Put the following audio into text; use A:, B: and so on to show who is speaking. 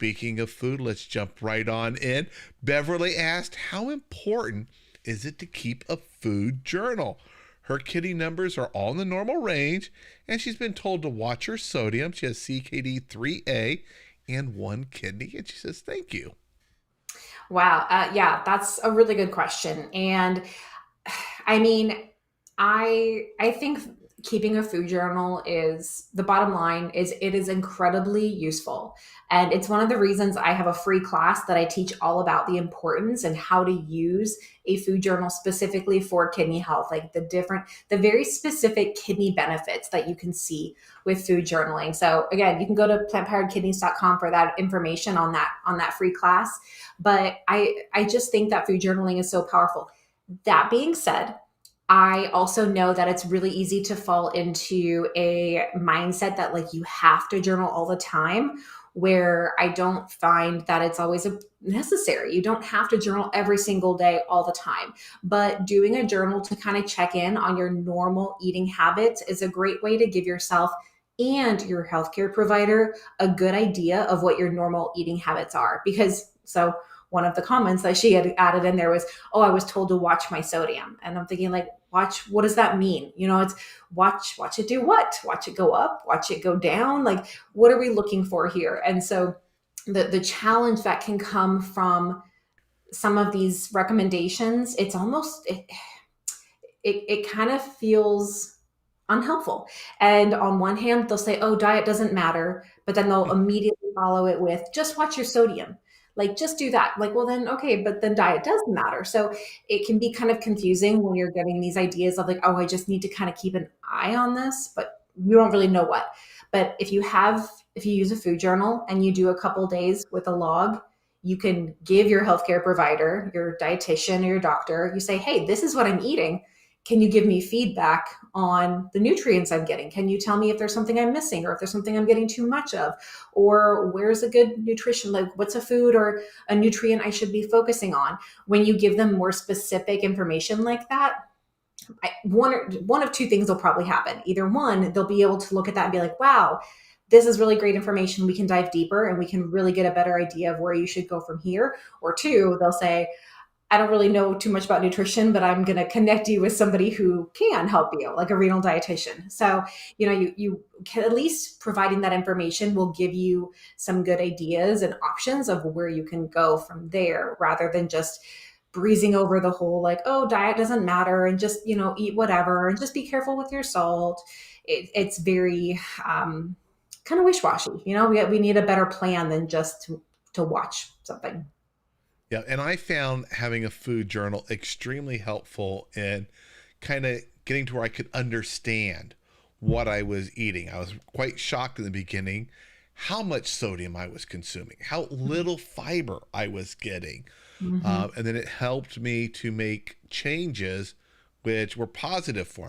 A: Speaking of food, let's jump right on in. Beverly asked, how important is it to keep a food journal? Her kidney numbers are all in the normal range, and she's been told to watch her sodium. She has CKD 3A and one kidney, and she says, thank you.
B: Wow. Yeah, that's a really good question. And I mean, I think keeping a food journal is the bottom line is it is incredibly useful. And it's one of the reasons I have a free class that I teach all about the importance and how to use a food journal specifically for kidney health, like the very specific kidney benefits that you can see with food journaling. So again, you can go to plantpoweredkidneys.com for that information on that free class. But I just think that food journaling is so powerful. That being said, I also know that it's really easy to fall into a mindset that like you have to journal all the time, where I don't find that it's always necessary. You don't have to journal every single day all the time, but doing a journal to kind of check in on your normal eating habits is a great way to give yourself and your healthcare provider a good idea of what your normal eating habits are. Because so one of the comments that she had added in there was, oh, I was told to watch my sodium. And I'm thinking like, watch, what does that mean? You know, it's watch it do what? Watch it go up, watch it go down. Like, what are we looking for here? And so the challenge that can come from some of these recommendations, it's almost it kind of feels unhelpful. And on one hand, they'll say, oh, diet doesn't matter, but then they'll immediately follow it with just watch your sodium. Like, just do that. Like, well, then, okay, but then diet does matter. So it can be kind of confusing when you're getting these ideas of like, oh, I just need to kind of keep an eye on this, but you don't really know what. But if you use a food journal and you do a couple days with a log, you can give your healthcare provider, your dietitian or your doctor, you say, hey, this is what I'm eating. Can you give me feedback on the nutrients I'm getting? Can you tell me if there's something I'm missing or if there's something I'm getting too much of? Or where's a good nutrition? Like, what's a food or a nutrient I should be focusing on? When you give them more specific information like that, one of two things will probably happen. Either one, they'll be able to look at that and be like, wow, this is really great information. We can dive deeper and we can really get a better idea of where you should go from here. Or two, they'll say, I don't really know too much about nutrition, but I'm going to connect you with somebody who can help you, like a renal dietitian. So, you know, you can at least providing that information will give you some good ideas and options of where you can go from there, rather than just breezing over the whole like, oh, diet doesn't matter and just, you know, eat whatever and just be careful with your salt. It's very kind of wish-washy. You know, we need a better plan than just to watch something.
A: Yeah, and I found having a food journal extremely helpful in kind of getting to where I could understand what I was eating. I was quite shocked in the beginning how much sodium I was consuming, how little fiber I was getting.
B: Mhm.
A: And then it helped me to make changes which were positive for me.